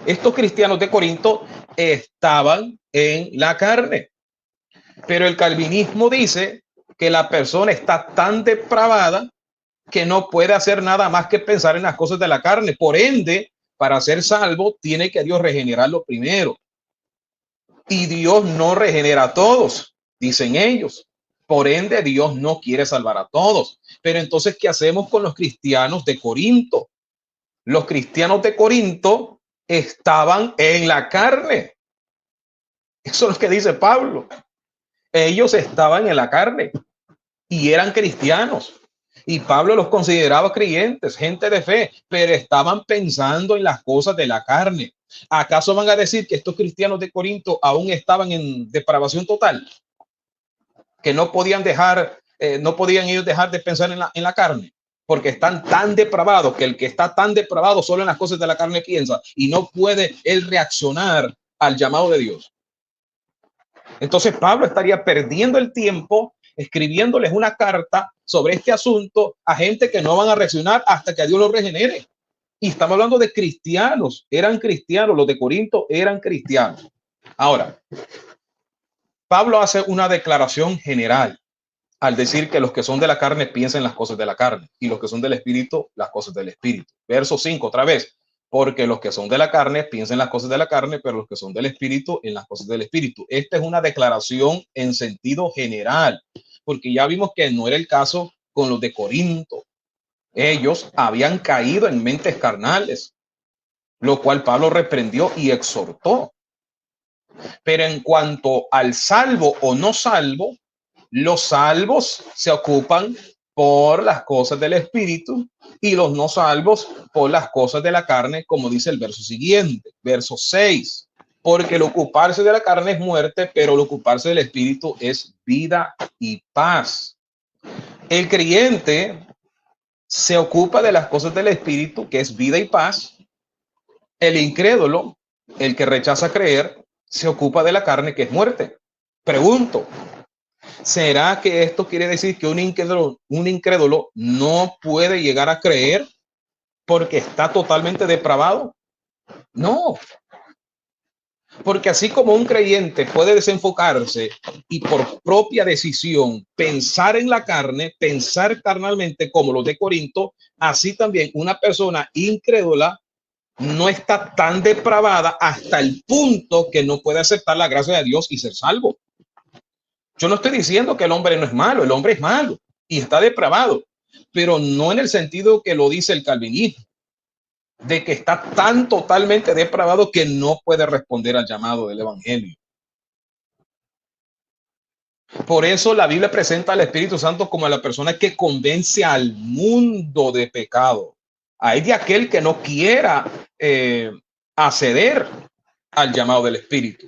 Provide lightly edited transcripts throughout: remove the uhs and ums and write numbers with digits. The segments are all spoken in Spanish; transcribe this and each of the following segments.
Estos cristianos de Corinto estaban en la carne, pero el calvinismo dice que la persona está tan depravada que no puede hacer nada más que pensar en las cosas de la carne. Por ende, para ser salvo, tiene que Dios regenerarlo primero. Y Dios no regenera a todos, dicen ellos. Por ende, Dios no quiere salvar a todos. Pero entonces, ¿qué hacemos con los cristianos de Corinto? Los cristianos de Corinto estaban en la carne. Eso es lo que dice Pablo. Ellos estaban en la carne y eran cristianos. Y Pablo los consideraba creyentes, gente de fe, pero estaban pensando en las cosas de la carne. ¿Acaso van a decir que estos cristianos de Corinto aún estaban en depravación total? Que no podían dejar, no podían ellos dejar de pensar en la carne, porque están tan depravados que el que está tan depravado solo en las cosas de la carne piensa y no puede él reaccionar al llamado de Dios. Entonces Pablo estaría perdiendo el tiempo escribiéndoles una carta sobre este asunto a gente que no van a reaccionar hasta que Dios los regenere. Y estamos hablando de cristianos, eran cristianos, los de Corinto eran cristianos. Ahora, Pablo hace una declaración general al decir que los que son de la carne piensen las cosas de la carne y los que son del espíritu, las cosas del espíritu. Verso 5 otra vez. Porque los que son de la carne piensen las cosas de la carne, pero los que son del espíritu en las cosas del espíritu. Esta es una declaración en sentido general, porque ya vimos que no era el caso con los de Corinto. Ellos habían caído en mentes carnales, lo cual Pablo reprendió y exhortó. Pero en cuanto al salvo o no salvo, los salvos se ocupan por las cosas del espíritu y los no salvos por las cosas de la carne, como dice el verso siguiente, verso 6. Porque el ocuparse de la carne es muerte, pero el ocuparse del espíritu es vida y paz. El creyente se ocupa de las cosas del espíritu, que es vida y paz. El incrédulo, el que rechaza creer, se ocupa de la carne, que es muerte. Pregunto, ¿será que esto quiere decir que un incrédulo no puede llegar a creer porque está totalmente depravado? No, porque así como un creyente puede desenfocarse y por propia decisión pensar en la carne, pensar carnalmente como los de Corinto, así también una persona incrédula no está tan depravada hasta el punto que no puede aceptar la gracia de Dios y ser salvo. Yo no estoy diciendo que el hombre no es malo, el hombre es malo y está depravado, pero no en el sentido que lo dice el calvinismo, de que está tan totalmente depravado que no puede responder al llamado del evangelio. Por eso la Biblia presenta al Espíritu Santo como la persona que convence al mundo de pecado. Hay de aquel que no quiera acceder al llamado del Espíritu.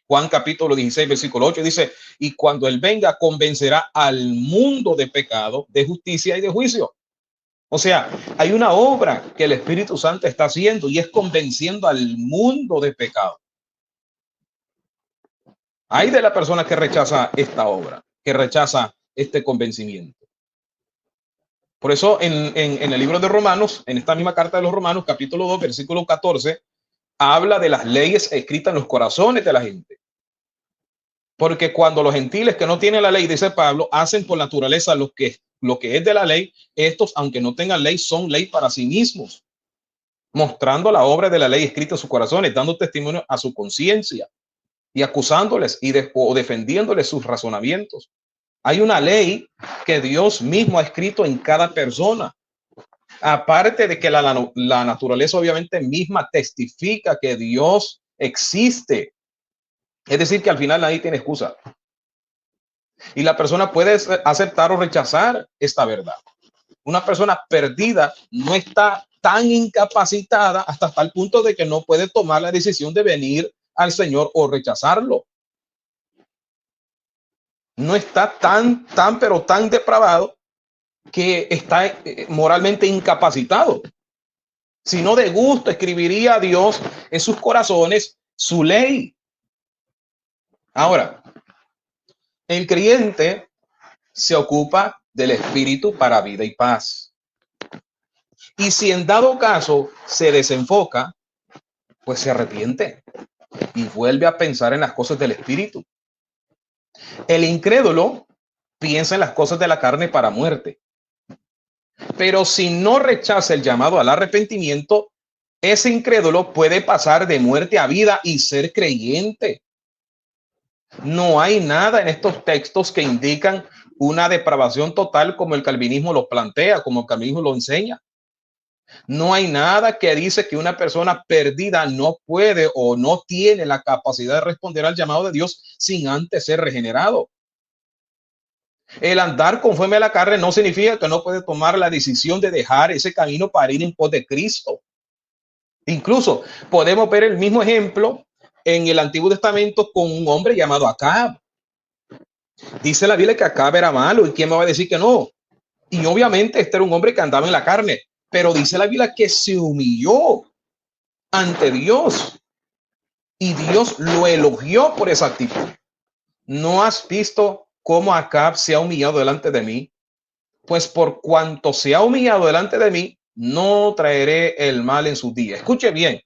Juan capítulo 16, versículo 8 dice, y cuando él venga convencerá al mundo de pecado, de justicia y de juicio. O sea, hay una obra que el Espíritu Santo está haciendo y es convenciendo al mundo de pecado. Hay de la persona que rechaza esta obra, que rechaza este convencimiento. Por eso en el libro de Romanos, en esta misma carta de los Romanos, capítulo 2, versículo 14, habla de las leyes escritas en los corazones de la gente. Porque cuando los gentiles que no tienen la ley, dice Pablo, hacen por naturaleza lo que es de la ley, estos, aunque no tengan ley, son ley para sí mismos, mostrando la obra de la ley escrita en sus corazones, dando testimonio a su conciencia y acusándoles o defendiéndoles sus razonamientos. Hay una ley que Dios mismo ha escrito en cada persona. Aparte de que la naturaleza obviamente misma testifica que Dios existe. Es decir, que al final nadie tiene excusa. Y la persona puede aceptar o rechazar esta verdad. Una persona perdida no está tan incapacitada hasta tal punto de que no puede tomar la decisión de venir al Señor o rechazarlo. No está pero tan depravado que está moralmente incapacitado. Si no, de gusto escribiría a Dios en sus corazones su ley. Ahora, el creyente se ocupa del espíritu para vida y paz. Y si en dado caso se desenfoca, pues se arrepiente y vuelve a pensar en las cosas del Espíritu. El incrédulo piensa en las cosas de la carne para muerte. Pero si no rechaza el llamado al arrepentimiento, ese incrédulo puede pasar de muerte a vida y ser creyente. No hay nada en estos textos que indican una depravación total como el calvinismo lo plantea, como el calvinismo lo enseña. No hay nada que dice que una persona perdida no puede o no tiene la capacidad de responder al llamado de Dios sin antes ser regenerado. El andar conforme a la carne no significa que no puede tomar la decisión de dejar ese camino para ir en pos de Cristo. Incluso podemos ver el mismo ejemplo en el Antiguo Testamento con un hombre llamado Acab. Dice la Biblia que Acab era malo, y quién me va a decir que no. Y obviamente este era un hombre que andaba en la carne, pero dice la Biblia que se humilló ante Dios y Dios lo elogió por esa actitud. ¿No has visto cómo Acab se ha humillado delante de mí? Pues por cuanto se ha humillado delante de mí, no traeré el mal en sus días. Escuche bien.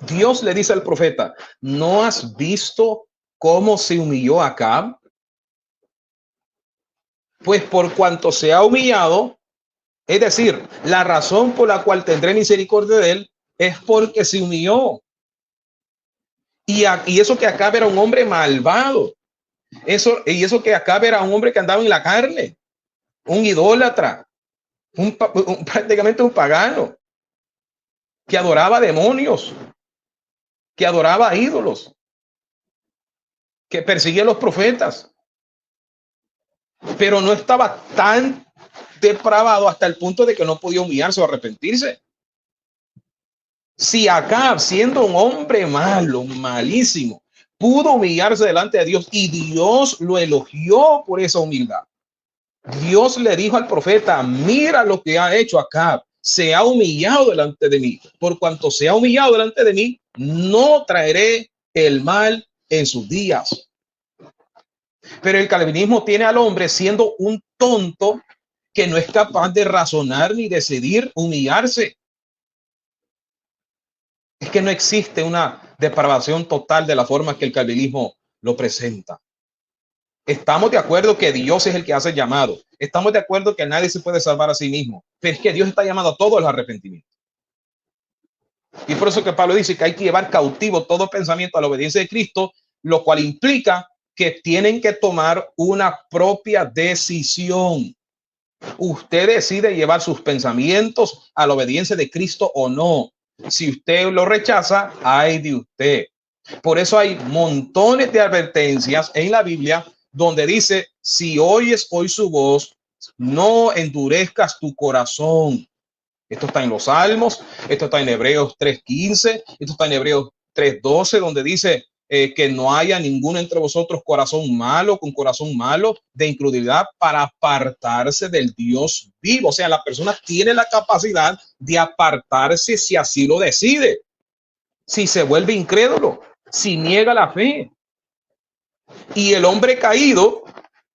Dios le dice al profeta, ¿no has visto cómo se humilló Acab? Pues por cuanto se ha humillado, es decir, la razón por la cual tendré misericordia de él es porque se humilló. Y eso que Acab era un hombre malvado. Eso que Acab era un hombre que andaba en la carne, un idólatra, prácticamente un pagano, que adoraba demonios, que adoraba ídolos, que perseguía a los profetas, pero no estaba tan depravado hasta el punto de que no podía humillarse o arrepentirse. Si Acab, siendo un hombre malo, malísimo, pudo humillarse delante de Dios y Dios lo elogió por esa humildad. Dios le dijo al profeta, mira lo que ha hecho Acab, se ha humillado delante de mí. Por cuanto se ha humillado delante de mí, no traeré el mal en sus días. Pero el calvinismo tiene al hombre siendo un tonto que no es capaz de razonar ni decidir humillarse. Es que no existe una depravación total de la forma que el calvinismo lo presenta. Estamos de acuerdo que Dios es el que hace el llamado. Estamos de acuerdo que nadie se puede salvar a sí mismo. Pero es que Dios está llamando a todos al arrepentimiento. Y por eso que Pablo dice que hay que llevar cautivo todo pensamiento a la obediencia de Cristo, lo cual implica que tienen que tomar una propia decisión. Usted decide llevar sus pensamientos a la obediencia de Cristo o no. Si usted lo rechaza, ay de usted. Por eso hay montones de advertencias en la Biblia donde dice, si oyes hoy su voz, no endurezcas tu corazón. Esto está en los Salmos, esto está en Hebreos 3:15, esto está en Hebreos 3:12, donde dice que no haya ninguno entre vosotros con corazón malo de incredulidad para apartarse del Dios vivo. O sea, la persona tiene la capacidad de apartarse si así lo decide, si se vuelve incrédulo, si niega la fe. Y el hombre caído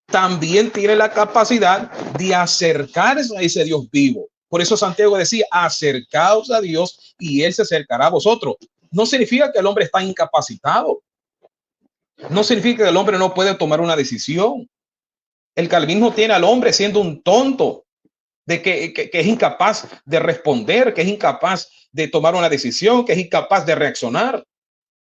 también tiene la capacidad de acercarse a ese Dios vivo. Por eso Santiago decía, acercaos a Dios y él se acercará a vosotros. No significa que el hombre está incapacitado. No significa que el hombre no puede tomar una decisión. El calvinismo tiene al hombre siendo un tonto, de que es incapaz de responder, que es incapaz de tomar una decisión, que es incapaz de reaccionar.